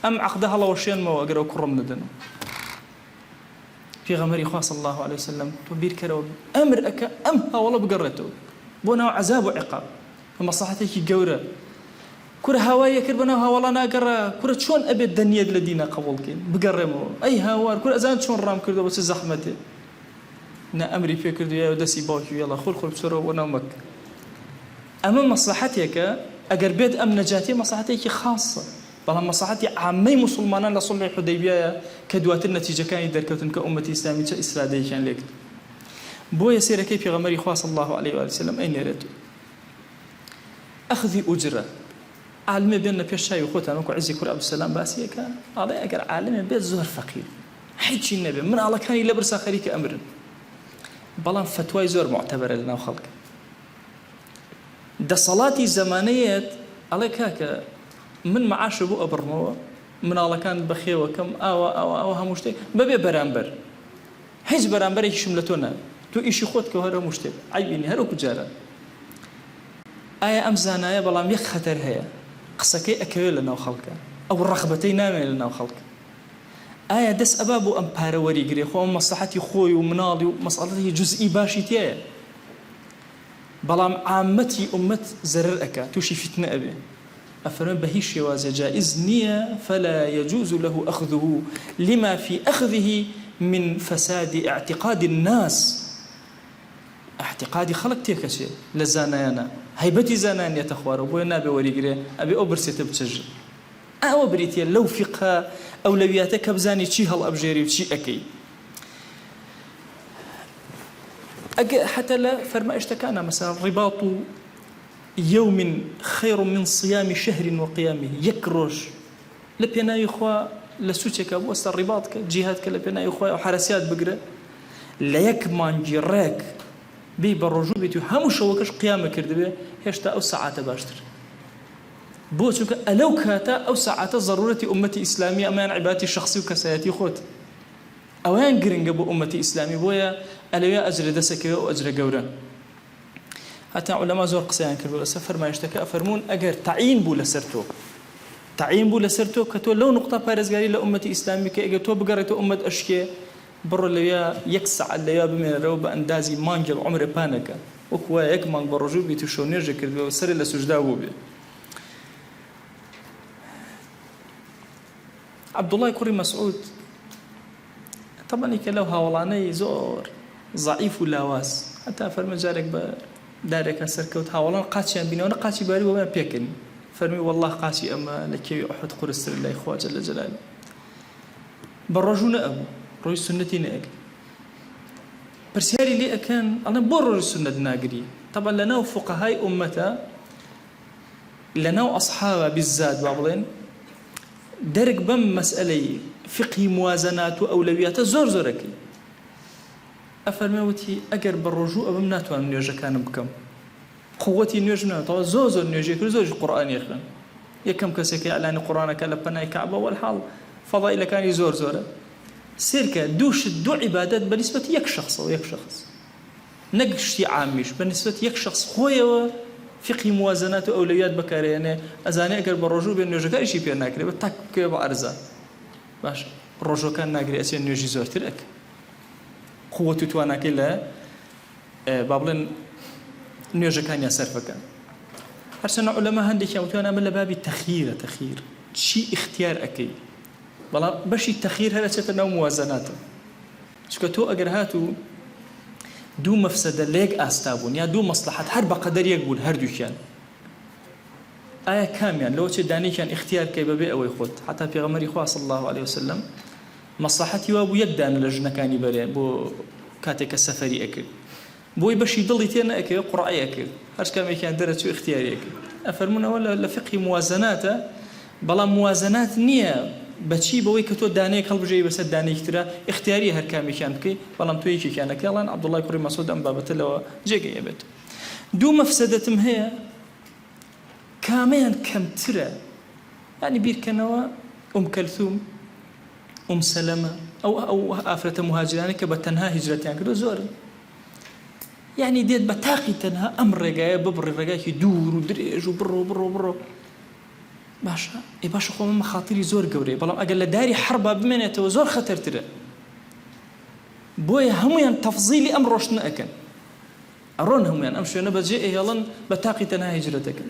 أم عقدها الله وشيان ما أقرأ كرم ندنا في غمري خاص الله عليه وسلم تبير كرو أمر أكا أمها والله بقرته بونا عذاب وعقاب فمصلحتك جورة كره هواية كربنا والله ناقرا كره شون أبي الدنيا الذين قبولكين بقرمه أي هوار كره أزان شون رام كردو بس زحمته نا أمري في كردو يا ودسي باكي يلا خل بسرعة ونومك أما مصلحتك أجر بيت أم نجاتي مصلحتك خاصة بل مصلحتي عامي مسلمان لصلح الحديبية كدوات النتيجة كان يدركوتن كأمة إسلامية إسرائيلية كان لك بو يسير كيف غمري خاص الله عليه وآله وسلم أين يريد أخذ أجرة عالمي بيننا في الشاي وخوتنا نكو عزي كور عبد السلام باسية كان على أجر عالمي بيت زهر فقير حيث النبي من الله كان يلبرس خريك أمر بلان فتوى زور معتبرة لنا وخلق ده صلاتي زمانية على كاكا من معاش بو أبرمو من الله كان بخير وكم أو همشتي ببي برامبر حيز برامبر يشملتونا تو إيش خود كهرا مشتي عيبيني هرو كجارا آية أمزانا يا بلام يك خطر هي قصكي أكيل لنا وخلقه أو الرغبتين نامي لنا وخلقه آية دس أبابو أمبارا وريقري خو مصلحتي خوي ومناضي ومصلحتي جزئي باشي تيه بلام عامتي أمت زرر أكا توشي فتنة أبي أفرم بهيش يوازي جائز نية فلا يجوز له أخذه لما في أخذه من فساد اعتقاد الناس اعتقادي خلق تيك شيء لزانانا هيبتي زانان يتخوار أبوي نابي وريقري أبي أبرسي تبتجر أو بريتيا لو فقه أولوياتك بزاني شي هل أبجيري وشي أكي حتى لا فرما اشتكانا مثلا رباط يوم خير من صيام شهر وقيامه يكرج لبينا يخوا لسوتك وسط الرباط جهاتك لبينا يخوا وحرسيات بقرة لا يكمان جراك بي بالرجوبة هم شوكش قيامة كردبه هشتا أو ساعات باشتر بوتشوك ألو كاتا أو ساعات ضرورة أمتي إسلامية أمان عبادتي الشخصي وكساياتي خوت أوان قرنق بو أمتي إسلامي بويا ألويا أجر دسك وأجر قورا حتى علماء زور قصيان كردوا لسفر ما يشتكى أفرمون أجر تعيين بو لسرتو كتو لو نقطة بارزقاري لأمتي إسلامي كأجر تو بقريتو أمة أشكي برو اللي يكسع اللي بمن الروبة أندازي مانجل عمر بانكا وكوا يكمان برجو بيتشو نرجع كردوا وسر لسجداو بي عبد الله كوري مسعود طبعا يكلو هاولاني زور ضعيف ولاواس حتى فرمي جارك دارك سركوت هاولان قاتشي بيني وانا قاتشي باري وما بيكن فرمي والله قاتشي اما لكي احد قرستر الله اخوة جل جلاله بالرجل ابو روي سنتي ناقري برسياري لي اكان انا بور السنة ناقري طبعا لنا فقهاء امتا لنا اصحابها بالذات بعضين درك بم مسألة فقه موازنات وأولويات زوركي أفرموتي أجر بالرجوع أبم ناتوان نيوجا كان بكم قوتي نيوجنا طبعا زوزر نيوجا كل زوج القرآن يخن يكم كسك إعلان القرآن كلبنا كعبة والحال فضائل كان يزور سيركا دوش دو عبادات بالنسبة يك شخص ويك شخص نەگشتی عامیش بەنسبەت یەک شخص خۆیەوە فقهی موازنات و ئەولویات بەکارێنێ ئەزانێ ئەگەر بە ڕۆژوو بێ نوێژەکانیشی پێ ناکرێت بە تاک بکەوێ بە عەرزە باش ڕۆژەکان ناگرێت ئەچێت نوێژی زۆرتر ئەکە قووەت و تواناکەی لە با بڵێن نوێژەکانیان سەرف بکەن هەرچەندە عولەما هەندێکیان وتوان ئەمە لە بابی تەخیرە تەخیر چی اختیار ئەکەی بەڵام بەشی تەخیر هەر ئەچێتە ناو موازناتە چونکە تۆ ئەگەر هاتوو دوو مەفسەدە لێک ئاستا بوون یا دوو مەسلحەت هەر بە قەدەر یەک بوون هەردووکیان ئایا کامیان لەوە چێ دانێکیان اختیار کەی بەبێ ئەوەی خۆت حتا پێغەمبەری خوا صلی الله عليه وسلم مەسلحەتی وا بوو یەک دانە لە ژنەکانی بەرێ بۆ کاتێکە سەفەری ئەکرد بۆی بەشی دڵی تێ نەئەکەوێ قوڕعی ئەکرد هەر کامێکیان دەرەچوو اختیاری ئەکرد ئەفەرمونەوە لە فقهی موازناتە بەڵام موازنات نییە بەچی بەوەی کە تۆ دانەیەک هەڵبژێری بەسەر دانەیەکی ترە اختیاری هەر کامێکیان بکەی بەڵام تۆ یەکێکیان نەکەی ئەڵێن عەبدوڵڵای کوڕی مەسعود ئەم بابەتە لەوە جێگەی ئەبێت دوو مەفسەدەتم هەیە کامیان کەمترە یعنی بیرکەنەوە کەلثوم سەلەمە ئەو ئافرەتە مهاجرانە کە بە تەنها هیجرەتیان کردو زۆرن یعنی دێت بە تاقی تەنها ئەم ڕێگایە ببڕی ڕێگایکی دوور و درێژ و بڕۆ باشە باشە خۆمە مەخاتری زۆر گەورەیە بەڵام ئەگەر لە داری حربا بمێنێتەوە زۆر خەتەرترە بۆیە هەمویان تەفزیلی ئەم ڕۆشتنە ئەکەن ئەڕۆن هەمویان ئەم شوێنە بەجێ ئێهێڵن بە تاقی تەنها هیجرەتەکەن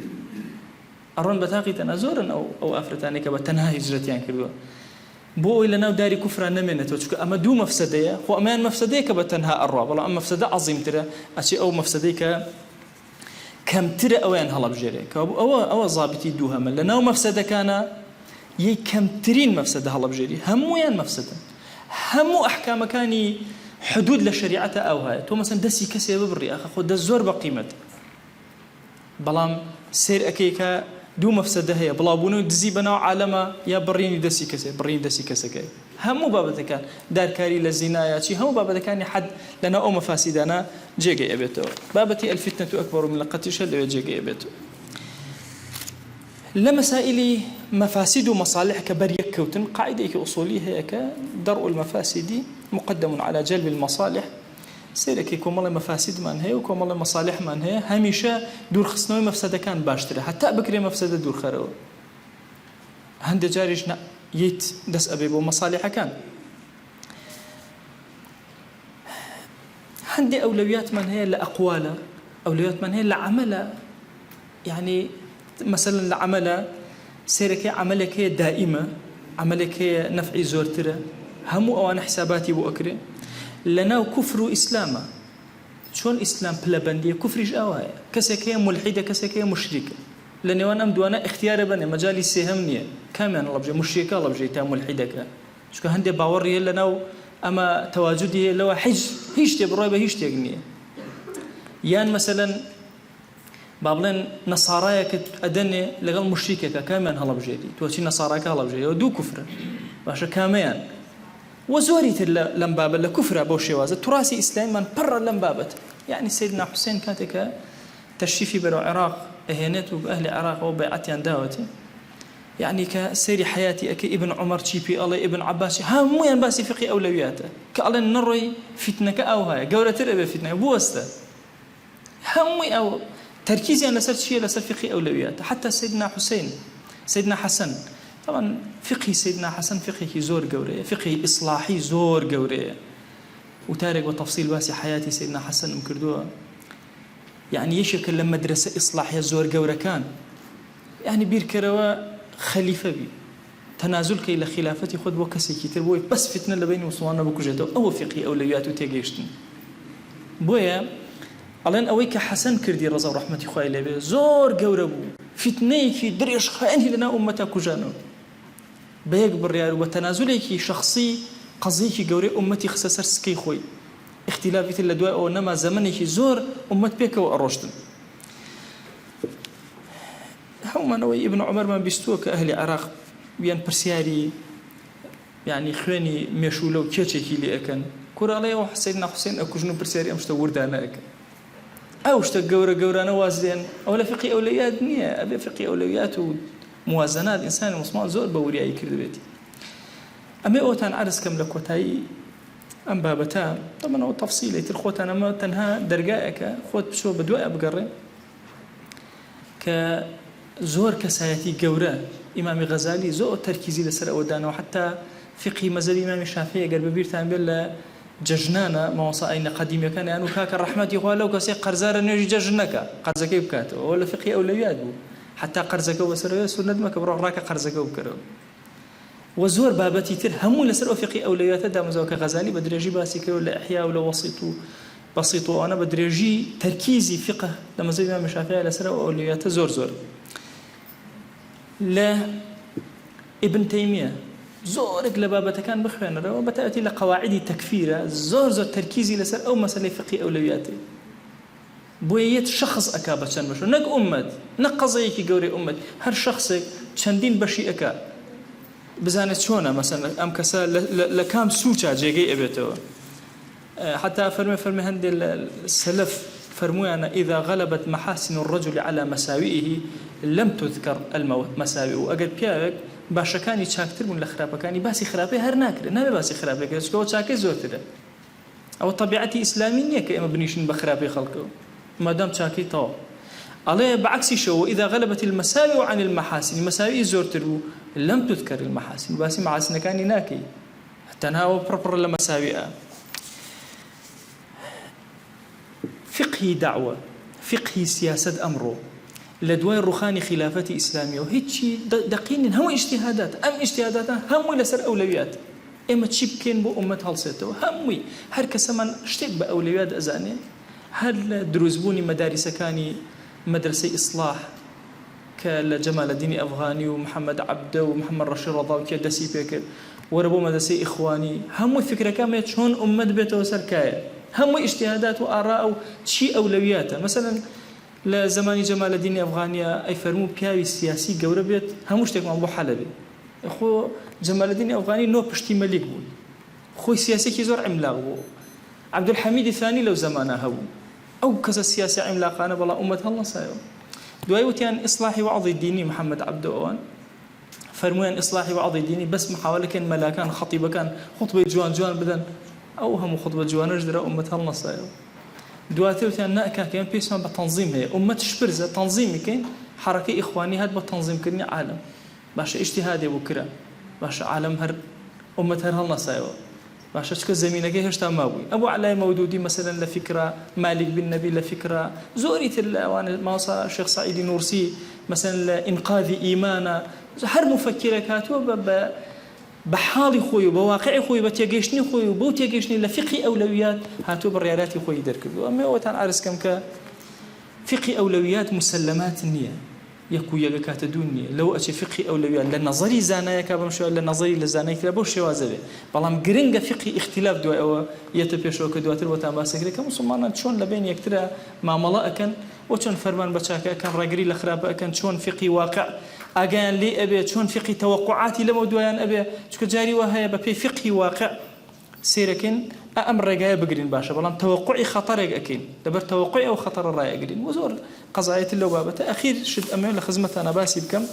ئەڕۆن بە تاقی تەنها زۆرن ئەو ئافرەتانێک کە بە تەنها هیجرەتیان کردووە بۆ ئەوی لەناو داری کوفران نەمێنێتەوە چونکە ئەمە دوو مەفسەدەیە خۆ ئەمەیان مەفسەدەیە کە بە تەنها ئەڕوا بەڵام ئەم مەفسەدە عەزیمترە ئەچێ ئەو مەفسەدەی کە کەمترە ئەویان هەڵەبژێرێ کە ئەوە زابطی دووهەمە لەناو مەفسەدەکانە یەک کەمترین مەفسەدە هەڵەبژێری هەموویان مەفسەدن هەموو ئەحکامەکانی حدود لە شەریعەتە ئەو هەیە تۆ مەسەن دەستی کەسێ ببڕی ئەخە خۆ دەست زۆر بە قیمەت بەڵام سیر ئەەکەی کە دوو مەفسەدە هەیە بڵاوبوونەوەی دزی بەناو عالەمە یا بڕینی دەستی کەسێ بڕینی دەستی کەسەکەی هەموو بابەتەکان دارکاری لە زینایە چی هەموو بابەتەکانی حد لەناو ئەو مەفاسیدانە جێگەی ئەبێتەوە بابەتی الفتنة أكبر من القتل لەوێ جێگەی ئەبێتەوە لە مەسائلی مەفاسید و مەصالح کە بەریەک کەوتن قاعدەیەکی ئوسولی هەیە کە دەرء المەفاسد مقدم على جلب المصالح سیرێکی کۆمەڵی مەفاسیدمان هەیە و کۆمەڵی مەصالحمان هەیە هەمیشە دوورخستنەوەی مەفسەدەکان باشترە هەتا بکرێ مەفسەدە دوورخەرەوە هەندێک جاریش یەیت دەست ئەبێ بۆ مەصالحەکان هەندێ ئەولەویاتمان هەیە لە ئەقوالە ئەولەویاتمان هەیە لە عەمەلە یعنی مثلا لە عەمەلە سیرەکەی عەمەلێک هەیە دائیمە عەمەلێک هەیە نەفعی زۆرترە هەموو ئەوانە حساباتی بۆ ئەکرێ لەناو کوفر و ئیسلامە چۆن ئیسلام پلەبەندیە کوفریش ئەوایە کەسێک هەیە مولحیدە کەسێک هەیە مشریکە لە نێوان ئەم دوانە اختیارە بنێ مەجالی سێهەم نییە کامیان هەڵەبژێ مشریکە هەڵەبژێ تا مولحیدەکە چونکە هەندێک باوەڕی هەیە لەناو ئەمە تەواجودی هەیە لەوە هیچ شتێ بڕۆی بە هیچ شتێک نییە یان مەسەلەن با بڵێن نەسارایەکت ئەدەنێ لەگەڵ مشریکێکە کامیان هەڵەبژێری تۆچی نەساراکە هەڵەبژێریەوە دوو کوفرە باشە کامەیان وزۆری تر لەم بابەت لە کوفرە بۆ شێوازە توراسی ئیسلامیمان پڕە لەم بابەت یعنی سیدنا حوسێن کاتێکە تەشریفی بەرەو عێراق ئەهێنێت و ئەهلی عێراقەوە بەیعەتیان داوەتێ یعنی کە سەیری حیاتی ئەکە ئیبن عومەر چی پێ ئەڵێ ئیبن عەباسی هەموویان باسی فقهی ئەولەویاتە کە ئەڵێن نەڕۆی فیتنەکە ئەو هەیە گەورەتر ئەبێ فیتنەکە بوەستە هەمووی ئەو تركيزيان لسر شيء لسر فقه أولويات حتى سيدنا حسين سيدنا حسن طبعا فقه سيدنا حسن فقه زور قورية فقه إصلاحي زور قورية وتارك وتفصيل واسع حياتي سيدنا حسن مكردوها يعني يشكل لما مدرسة إصلاحية زور قورة كان يعني بيركروا خليفة بي تنازل كي لخلافتي خد وكسي كتير بوي بس فتنة لبين وصوانا بكجته أو فقه أولويات وتيجيشتن بويا ئەڵێن ئەوەی کە حەسەن کردی ڕەزا و ڕەحمەتی خوای لێبێ زۆر گەورە بوو فتنەیەکی درێژ خائنی لەناو ئومەتا کوژانەوە بە یەک بڕیار و بە تەنازولێکی شەخصی قەزەیەکی گەورەی ئومەتی خستە سەر سکەی خۆی اختلافی تر لە دوای ئەوە نەما زەمانێکی زۆر ئومەت پێکەوە ئەڕۆشتن هەمومانەوەی ئیبن عومەرمان بیستووە کە ئەهلی عێراق بیان پرسیاری یعنی خوێنی مێشولە و کێچێکی لێ ئەکەن کوڕاڵەیەوە سەیدنا حوسێن ئەکوژن و پرسیاری ئەم شتە وردانە ئەکەن ئەو شتە گەورە گەورانە وازدێن ئەو لە فقهی ئەولەویات نییە ئەبێ فقهی ئەولەویات و موازنات ئینسانی مسلمان زۆر بە وریایی کردبێتی ئەمێ ئەوتان عرض کەم لە کۆتایی أم بابتا طبعا أو تفصيلة الخوت أنا ما تنها درجائك خوت بشو بدوء بقرن كزور كسايتي جورا إمام غزالي زور تركيزي لسر أودانا وحتى فقه مزل إمام الشافعي قرب بيرتان بلا ججنانا ما وصاين قديم كان يعني كاك الرحمة يقول لو كسي قرزار نيجي ججنك قرزك يبكات ولا فقه أولويات بو حتى قرزك وسر سنة ما كبر راك قرزك وبكره وزور بابتي تر همو لسر فقه أولويات دام زوك غزالي بدرجي باسي كرو لا إحياء ولا بسيط وأنا بدرجي تركيزي فقه لما زي الإمام الشافعي لسر أولويات زور لا ابن تيمية زورك لبابته كان بخينا وبتأتي لقواعد تكفيرة زور تركيزي لسر أو مسألة فقه أولوياته بويت شخص أكابة شن بشو نك أمت نقضيك جوري أمت هر شخصك شندين بشي أكا بزانت شونا مثلا أم كسا لكام سوچا جيجي أبيتو حتى فرمي هندي السلف فرموا أنا إذا غلبت محاسن الرجل على مساوئه لم تذكر المساوئ أجد بياك باشكاني شاكتر من الخرابة كاني باسي خرابة هر ناكر نبي باسي خرابة كده شكو شاكي زورتره أو طبيعتي إسلامية كأما بنيشن بخرابة خلقه ما دام شاكي طاو عليه بعكس شو إذا غلبت المساوئ عن المحاسن المساوئ زورتره لم تذكر المحاسن باسي محاسن كاني ناكي حتى نهاو بروبر لمساوئ فقه دعوة فقه سياسة أمره لدواء الرخاني خلافة إسلامية وهيتشي دقين هم اجتهادات اجتهادات هم لسر أولويات إما تشيبكين بو أمة هالسيتو هموي هر كسمان اشتق بأولويات أزاني هل دروزبوني مدارس كاني مدرسة إصلاح كجمال الدين أفغاني ومحمد عبده ومحمد رشيد رضا وكيدسي بيك وربو مدرسة إخواني هم الفكرة كامية شون أمة بيته سركاية هم اجتهادات وآراء شيء أولوياته مثلا لزمان جمال الدين أفغانيا أي فرمو بياوي سياسي جوربيت هم مشتك مع أبو حلبي أخو جمال الدين أفغاني نو بشتي ملك بول أخو سياسي كي زور عملاق بو عبد الحميد الثاني لو زمانه هو أو كذا سياسي عملاق أنا بالله أمة الله سايو دوايوتيان إصلاحي وعظ الديني محمد عبد أوان فرموان إصلاحي وعظ الديني بس محاولة كان ملاكان خطيبة كان خطبة جوان بدن أو هم خطبة جوان أجدر أمة الله سايو دواتيوتيان نأكا كان بيسمى بتنظيم هي أمة شبرزة تنظيمي كان حركة إخواني هاد بتنظيم كرني عالم باش اجتهادي بكرة باش عالم هر أمة هر الله سايو باش اشكال زمينك هشتا ماوي أبو علاء مودودي مثلا لفكرة مالك بن نبي لفكرة زوريت الأوان ما وصى الشيخ سعيد نورسي مثلا لإنقاذ إيمانا هر مفكرة كاتوا بحالي خوي وبواقع خوي بتيجيشني خوي وبوتيجيشني لفقه أولويات هاتوا بالريالات خوي يدركوا أما هو تعرس كم فقه أولويات مسلمات النية يكو يجكات الدنيا لو أشي فقه أولويات للنظري زانايا كابمشوا للنظري لزانايا كلا بوش وازبه بلام جرينجا فقه اختلاف دوا أو يتبيشوا كدواتر وتاماسك كم مسلمان شون لبين يكترى مع ملاء وشون فرمان بتشاكا كان رجري لخراب كان شون فقه واقع أجان لي أبي شون فقه توقعاتي لموضوعان أبي شو جاري وهاي بفي فقه واقع سيركن أمر رجاء بقرين باشا بلام توقعي خطر أكين دبر توقعي أو خطر الرأي أقرين وزور قضايا اللوبابة أخير شد أمي لخدمة أنا باسي بكم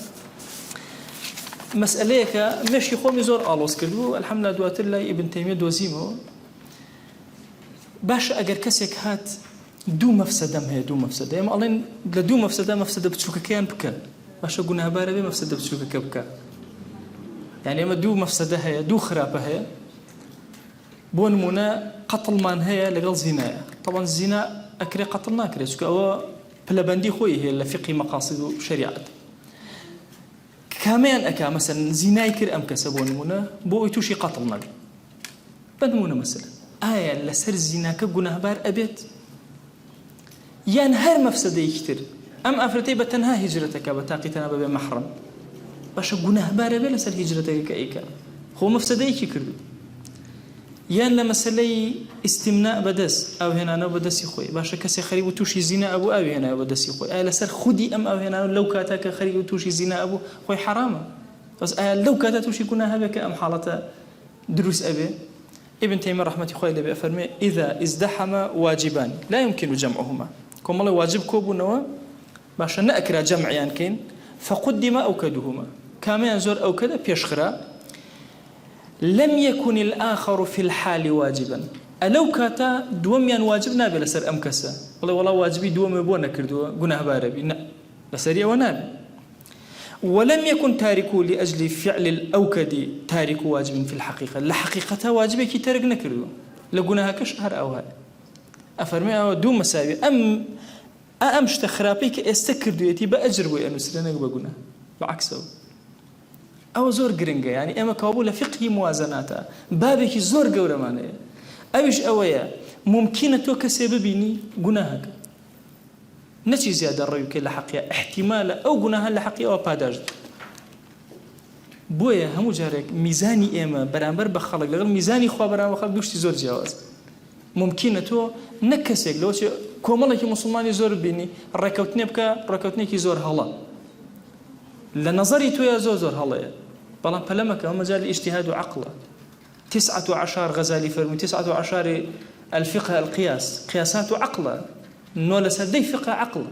مسألة مش يخوم يزور آلوس كله الحمد لله دوات الله ابن تيمية دوزيمه باشا أجر كسيك هات دو مفسدة هي دو مفسدة ما قالين لدو مفسدة بتشوك كيان بكا باشا قلنا باربي مفسدة بتشوك كبكا يعني ما دو مفسدة هي دو خرابة هي بون منا قتل من هي لقل زنا طبعا الزنا أكري قتل ناكري شو هو بلبندي خوي هي اللي فقه مقاصد شريعة كمان أكا مثلا زنا يكر أم كسبون منا بو يتوشي قتل ناك بدمونا مثلا آية لسر الزنا كجناه بار أبيت ينهر مفسدة يكتر أم أفرتي بتنها هجرتك بتاقيتنا بمحرم باش جناه بار أبي لسر هجرتك كأيك هو مفسدة يكتر يان لما سلي استمناء بدس أو هنا أنا بدس يخوي باش كسي خريب وتوشي زنا أبو أو هنا بدس يخوي لسر خدي أم أو هنا لو كاتك خريب وتوشي زنا أبو خوي حرامة بس لو كاتك توشي كنا هبك أم حالة دروس أبي ابن تيمية رحمة الله عليه فرمي إذا ازدحم واجبان لا يمكن جمعهما كم الله واجب كوب نوا باش نأكل جمع يعني كين فقدم أوكدهما كما ينزور أوكد بيشخرا لم يكن الآخر في الحال واجبا ألو كاتا دوميان واجب نابي لسر أم كسا والله واجبي دوم يبونا كردو قناه باربي لسريع ونابي ولم يكن تاركه لأجل فعل الأوكد تارك واجب في الحقيقة لحقيقة واجبي كي ترك نكردو لقناها كشهر أو هاي أفرمي دو مساوي أمش تخرابيك استكردو يتي بأجر وأنو سرنا بقناه بعكسه أو زور جرينجا يعني أما كابولا فقه موازناته بابك زور جورا معناه أيش أويا ممكن تو كسب بيني جناهك نتي زيادة الرأي كلا حقيقة احتمال أو جناها لحقيقة أو بادج بويا هم جارك ميزاني إما برامبر بخلق لغير ميزاني خوا برامبر بخلق دوش تزور جواز ممكن تو نكسك لو شيء كومالة كمسلماني زور بيني ركوتني بكا ركوتني كي زور هلا لنظري تو يا زور هلا بلان بلمك هم مجال الاجتهاد وعقله 19 غزالي فرمي 19 الفقه القياس قياسات عقله نولا سدي فقه عقل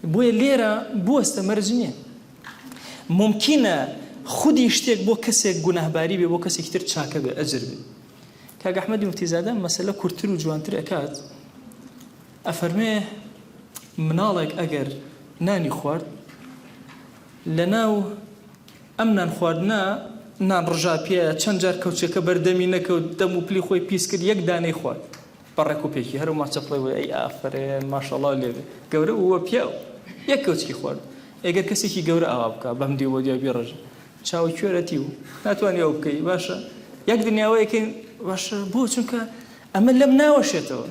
بويا ليرة بو استمرجنيه ممكن خودي يشتيك بو كسي گناه باري بو كسي كتير تشاكه بأجر بي كاق أحمد متزادة مسألة كورتر وجوانتر أكاد أفرميه منالك أجر ناني خوارد لناو أمنا خواردنا نان رجا بيا چەند جار کەوچەکە بەردەمی نەکەوت دەم و پلی خۆی پیس کرد یەک دانەی خوارد بەڕێک و پێکی هەروما چەپڵی ئەی ئافرێن ماشەڵڵا لێبێ گەورە ووە پیاو یەک کەوچکی خوارد ئەگەر کەسێکی گەورە ئاوا بکە بەم دی بۆ دیابی ڕژە چاوی کوێرەتی و ناتوانانی ئەو بکەی باشە یەک دنیاوەیەکەین باشە بۆ چونکە ئەمە لەم ناوەشێتەوە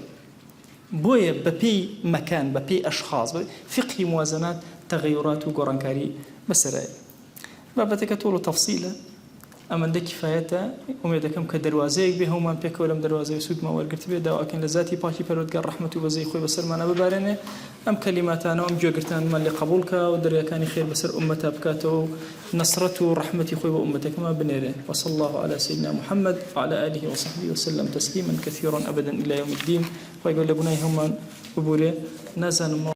بۆیە بەپێی مەکان بەپێی ئەشخاص فقهی موازنات تغیرات و گۆڕانکاری بەسەرایە بابەتەکە تۆڵ و تەفسیلە ئەمەندە کفایەتە ئومێدەکەم کە دەواازەیەک بێ هەومان پێکەوە لەم دەواازەی سوودمان وەرگرت بێ داواکەن لە ذاتی پاکی پەروەردگار ڕەحمەت و بەزەی خۆی بەسەرمانە ببارێنێ ئەم کەلیماتانە ئەم گوێگرتانمان لێ قبوڵ کە و دەریاکانی خێر بەسەر ئومەتا بکاتەوە و نەسرەت و ڕەحمەتی خۆی بە ئومەتەکەمان بنێرێ وصلى الله على سيدنا محمد وعلى آله وصحبه وسلم تسليما كثيرا أبدا إلى يوم الدين ويقول لبناي همان ببوري نازانم